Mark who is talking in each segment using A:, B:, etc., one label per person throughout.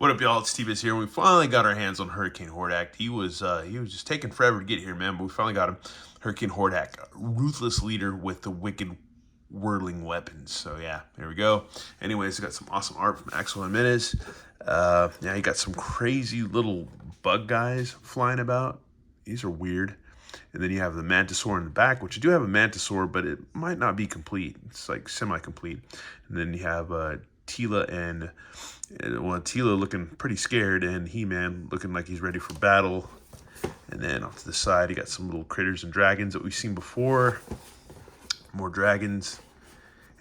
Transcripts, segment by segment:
A: What up, y'all? It's Steve here. We finally got our hands on Hurricane Hordak. He was just taking forever to get here, man. But we finally got him. Hurricane Hordak, ruthless leader with the wicked whirling weapons. So yeah, there we go. Anyways, got some awesome art from Axel Jimenez. Yeah, he got some crazy little bug guys flying about. These are weird. And then you have the Mantisaur in the back, which you do have a Mantisaur, but it might not be complete. It's like semi-complete. And then you have Tila and Tila looking pretty scared, and He-Man looking like he's ready for battle. And then off to the side, you got some little critters and dragons that we've seen before. More dragons.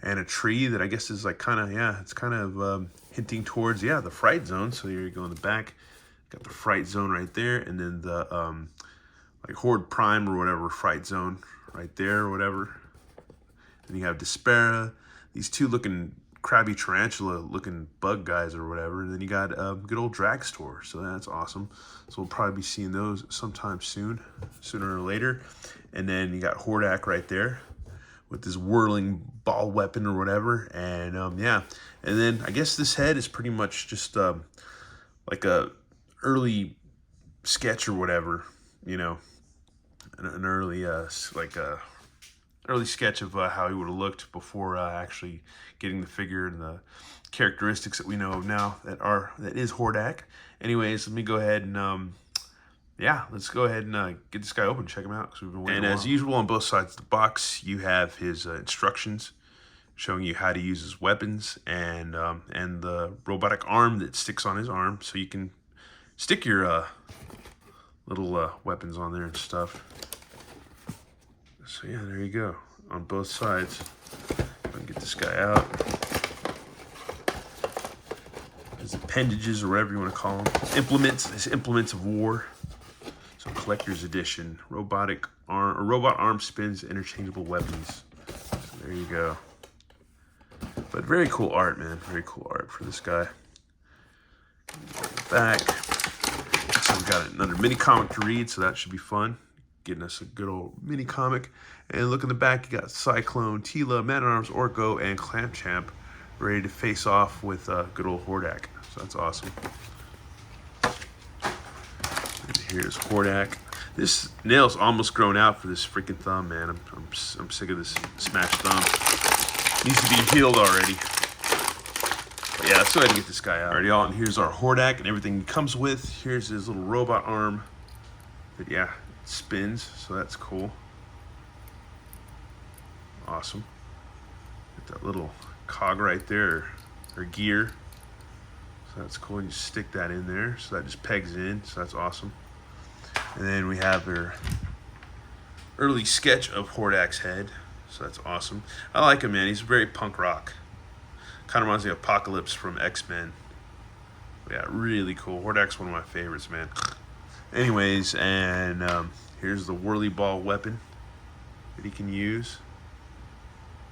A: And a tree that I guess is like kind of, yeah, it's kind of hinting towards, yeah, the Fright Zone. So here you go in the back. Got the Fright Zone right there. And then the like Horde Prime or whatever, Fright Zone right there or whatever. Then you have Despera, these two looking crabby tarantula looking bug guys or whatever. And then you got good old Dragstore, so that's awesome. So we'll probably be seeing those sometime soon, sooner or later. And then you got Hordak right there with this whirling ball weapon or whatever. And yeah, and then I guess this head is pretty much just like a early sketch or whatever, you know, an early early sketch of how he would have looked before actually getting the figure and the characteristics that we know of now that is Hordak. Anyways, let me go ahead and yeah, let's go ahead and get this guy open, check him out, because we've been waiting. And as usual, on both sides of the box, you have his instructions showing you how to use his weapons and the robotic arm that sticks on his arm, so you can stick your little weapons on there and stuff. So yeah, there you go, on both sides. I can get this guy out. His appendages, or whatever you want to call them. Implements, his implements of war. So collector's edition, robot arm spins interchangeable weapons. So there you go. But very cool art, man. Very cool art for this guy. Back. So we've got another mini comic to read, so that should be fun. Getting us a good old mini comic. And look in the back, you got Cyclone, Tila, Man-at-Arms, Orko, and Clamp ready to face off with good old Hordak. So that's awesome. And here's Hordak. This nail's almost grown out for this freaking thumb, man. I'm sick of this smashed thumb. Needs to be healed already. But yeah, let's go ahead and get this guy out. Alright, y'all, and here's our Hordak and everything he comes with. Here's his little robot arm that, yeah, spins, so that's cool. Awesome. Get that little cog right there, or gear. So that's cool, and you stick that in there, so that just pegs in, so that's awesome. And then we have our early sketch of Hordak's head, so that's awesome. I like him, man. He's very punk rock. Kind of reminds me of Apocalypse from X-Men. Yeah, really cool. Hordak's one of my favorites, man. Anyways, and here's the whirly ball weapon that he can use.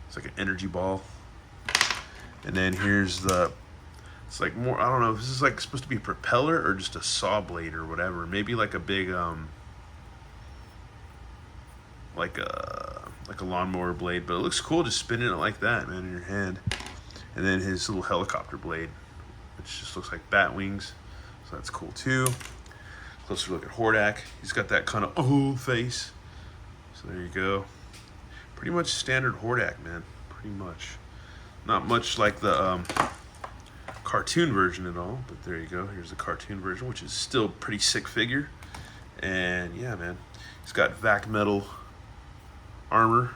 A: It's like an energy ball. And then here's it's like more, I don't know if this is like supposed to be a propeller or just a saw blade or whatever. Maybe like a big, like a lawnmower blade, but it looks cool just spinning it like that, man, in your hand. And then his little helicopter blade, which just looks like bat wings. So that's cool too. Closer look at Hordak. He's got that kind of face. So there you go. Pretty much standard Hordak, man. Pretty much. Not much like the cartoon version at all, but there you go. Here's the cartoon version, which is still a pretty sick figure. And yeah, man. He's got vac metal armor.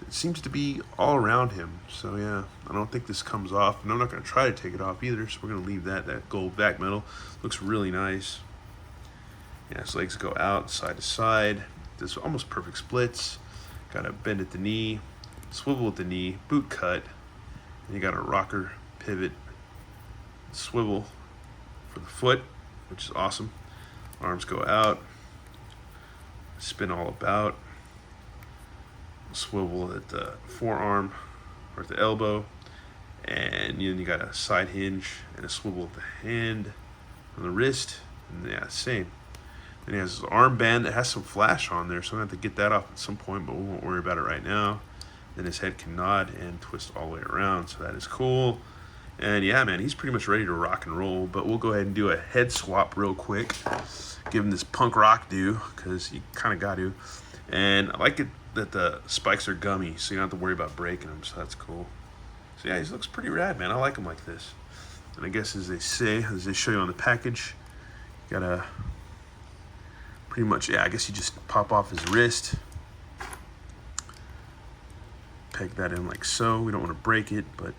A: It seems to be all around him. So yeah, I don't think this comes off. And I'm not going to try to take it off either, so we're going to leave that. That gold vac metal looks really nice. Yeah, his legs go out side to side. There's almost perfect splits. Got a bend at the knee, swivel at the knee, boot cut. And you got a rocker, pivot, swivel for the foot, which is awesome. Arms go out, spin all about. Swivel at the forearm or at the elbow. And then you got a side hinge and a swivel at the hand, on the wrist. And yeah, same. Then he has his armband that has some flash on there, so I'm going to have to get that off at some point, but we won't worry about it right now. Then his head can nod and twist all the way around, so that is cool. And yeah, man, he's pretty much ready to rock and roll. But we'll go ahead and do a head swap real quick. Give him this punk rock do, because you kind of got to. And I like it that the spikes are gummy, so you don't have to worry about breaking them, so that's cool. So yeah, he looks pretty rad, man. I like him like this. And I guess as they show you on the package, you gotta pretty much, yeah, I guess you just pop off his wrist. Peg that in like so. We don't want to break it, but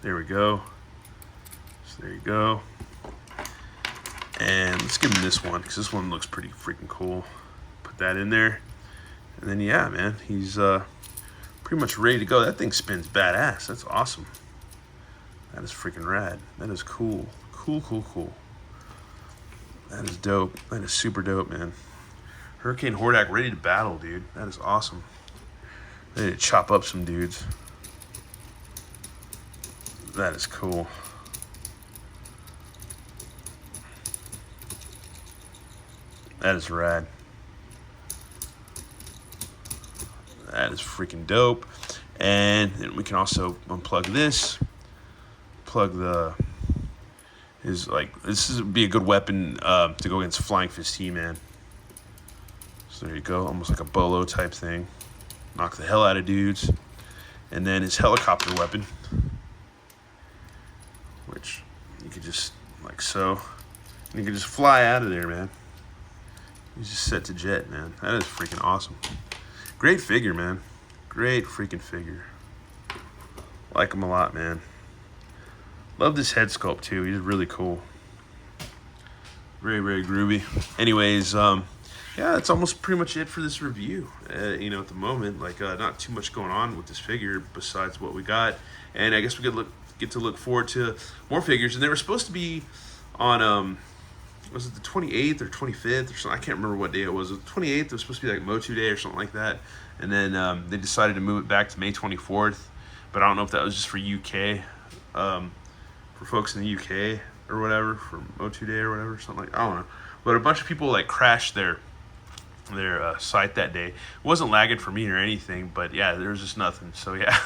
A: there we go. So there you go. And let's give him this one, because this one looks pretty freaking cool. Put that in there. And then, yeah, man, he's pretty much ready to go. That thing spins badass. That's awesome. That is freaking rad. That is cool. Cool, cool, cool. That is dope. That is super dope, man. Hurricane Hordak ready to battle, dude. That is awesome. Ready to chop up some dudes. That is cool. That is rad. That is freaking dope. And then we can also unplug this. Plug the this would be a good weapon to go against Flying Fist He-Man. So there you go, almost like a bolo type thing. Knock the hell out of dudes. And then his helicopter weapon, which you could just like so, and you can just fly out of there, man. He's just set to jet, man. That is freaking awesome. Great figure, man. Great freaking figure. Like him a lot, man. Love this head sculpt too. He's really cool. Very, very groovy. Anyways, yeah, that's almost pretty much it for this review. You know, at the moment, like not too much going on with this figure besides what we got. And I guess we could get to look forward to more figures. And they were supposed to be on was it the 28th or 25th or something? I can't remember what day it was. The 28th, it was supposed to be like Motu Day or something like that. And then they decided to move it back to May 24th. But I don't know if that was just for UK, for folks in the UK or whatever, for Motu Day or whatever, something like, I don't know. But a bunch of people like crashed their site that day. It wasn't lagging for me or anything, but yeah, there was just nothing. So yeah.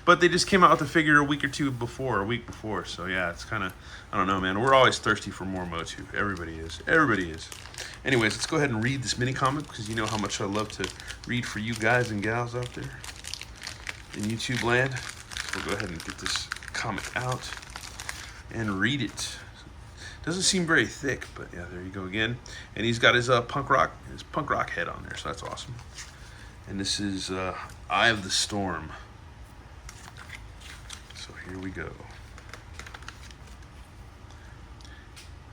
A: But they just came out with the figure a week before. So yeah, it's kind of, I don't know, man. We're always thirsty for more Motu. Everybody is. Everybody is. Anyways, let's go ahead and read this mini comic, because you know how much I love to read for you guys and gals out there in YouTube land. So we'll go ahead and get this comic out and read it. Doesn't seem very thick, but yeah, there you go again. And he's got his punk rock head on there, so that's awesome. And this is Eye of the Storm. So here we go.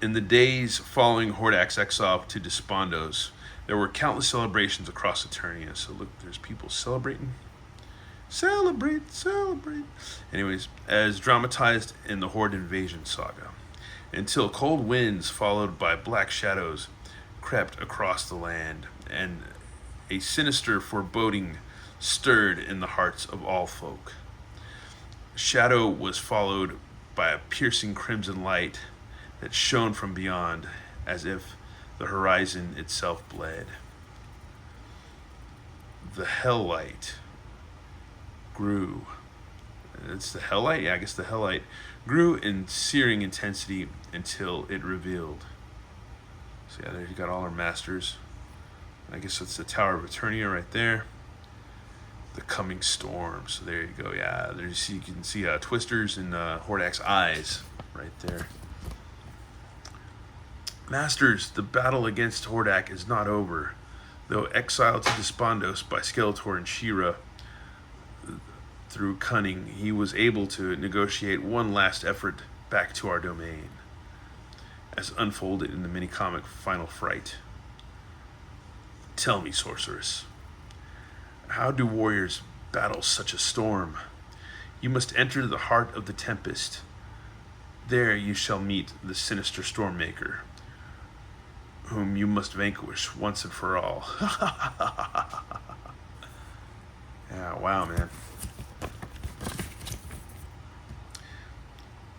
A: In the days following Hordak's exile to Despondos, there were countless celebrations across Eternia. So look, there's people celebrating. Celebrate, celebrate. Anyways, as dramatized in the Horde invasion saga, until cold winds followed by black shadows crept across the land, and a sinister foreboding stirred in the hearts of all folk. Shadow was followed by a piercing crimson light that shone from beyond, as if the horizon itself bled. The hell light grew. It's the hell light? Yeah, I guess the hell light grew in searing intensity until it revealed. So yeah, there you got all our masters. I guess that's the Tower of Eternia right there. The coming storm. So there you go. Yeah, there's, you can see twisters in Hordak's eyes right there. Masters, the battle against Hordak is not over. Though exiled to Despondos by Skeletor and She-Ra, through cunning, he was able to negotiate one last effort back to our domain, as unfolded in the mini-comic Final Fright. Tell me, sorceress, how do warriors battle such a storm? You must enter the heart of the tempest. There you shall meet the sinister Stormmaker, whom you must vanquish once and for all. Yeah, wow, man.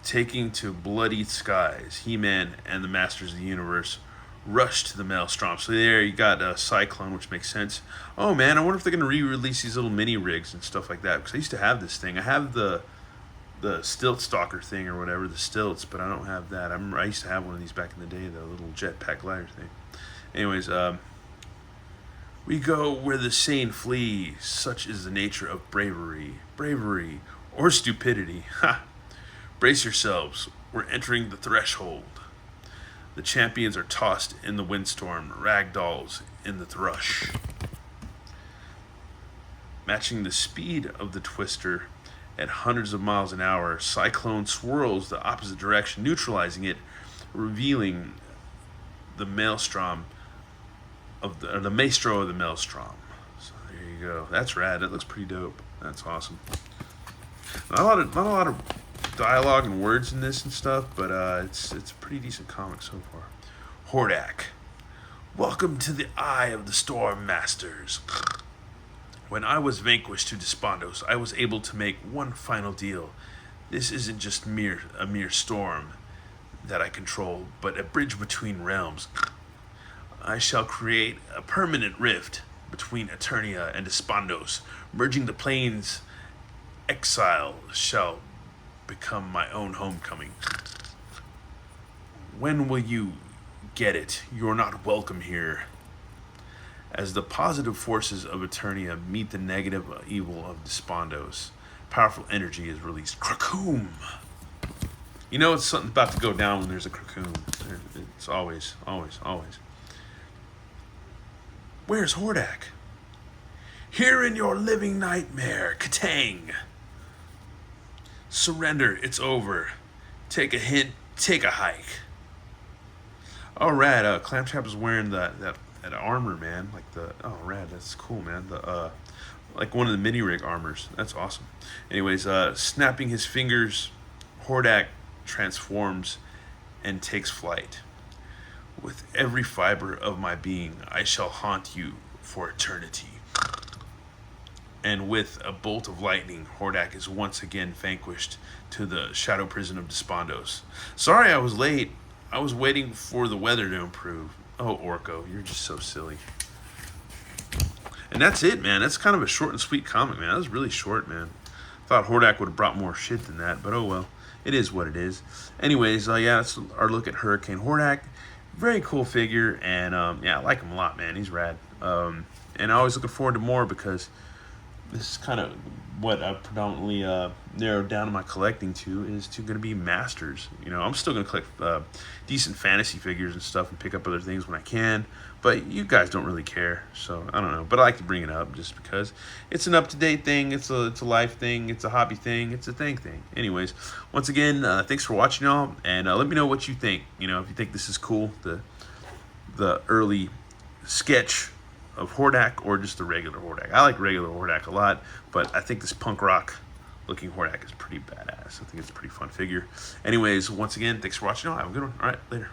A: Taking to bloody skies, He-Man and the Masters of the Universe rush to the Maelstrom. So there you got Cyclone, which makes sense. Oh man, I wonder if they're going to re-release these little mini rigs and stuff like that, because I used to have this thing. I have the the stilt stalker thing or whatever, the stilts, but I don't have that. I remember I used to have one of these back in the day, the little jetpack glider thing. Anyways, we go where the sane flee. Such is the nature of bravery, or stupidity. Ha! Brace yourselves. We're entering the threshold. The champions are tossed in the windstorm, ragdolls in the thrush. Matching the speed of the twister at hundreds of miles an hour, Cyclone swirls the opposite direction, neutralizing it, revealing the maelstrom the maestro of the maelstrom. So there you go. That's rad. That looks pretty dope. That's awesome. Not a lot of dialogue and words in this and stuff, but it's a pretty decent comic so far. Hordak. Welcome to the eye of the storm masters. When I was vanquished to Despondos, I was able to make one final deal. This isn't just a mere storm that I control, but a bridge between realms. I shall create a permanent rift between Eternia and Despondos, merging the planes. Exile shall become my own homecoming. When will you get it? You're not welcome here. As the positive forces of Eternia meet the negative evil of Despondos, powerful energy is released. Krakoom! You know it's something about to go down when there's a Krakoom. It's always. Where's Hordak? Here in your living nightmare, Katang. Surrender, it's over. Take a hint, take a hike. Oh, rad. Clamtrap is wearing that armor, man. Rad. That's cool, man. Like one of the mini rig armors. That's awesome. Anyways, snapping his fingers, Hordak transforms and takes flight. With every fiber of my being, I shall haunt you for eternity. And with a bolt of lightning, Hordak is once again vanquished to the shadow prison of Despondos. Sorry I was late. I was waiting for the weather to improve. Oh, Orko, you're just so silly. And that's it, man. That's kind of a short and sweet comic, man. That was really short, man. Thought Hordak would have brought more shit than that, but oh well. It is what it is. Anyways, yeah, that's our look at Hurricane Hordak. Very cool figure, and yeah, I like him a lot, man. He's rad. And I'm always looking forward to more because this is kind of what I've predominantly narrowed down my collecting to is going to be masters. You know, I'm still going to collect decent fantasy figures and stuff and pick up other things when I can, but you guys don't really care, so I don't know. But I like to bring it up just because it's an up-to-date thing, it's a life thing, it's a hobby thing, it's a thing. Anyways, once again, thanks for watching, y'all, and let me know what you think. You know, if you think this is cool, the early sketch of Hordak or just the regular Hordak. I like regular Hordak a lot, but I think this punk rock looking Hordak is pretty badass. I think it's a pretty fun figure. Anyways, once again, thanks for watching. Have a good one. All right, later.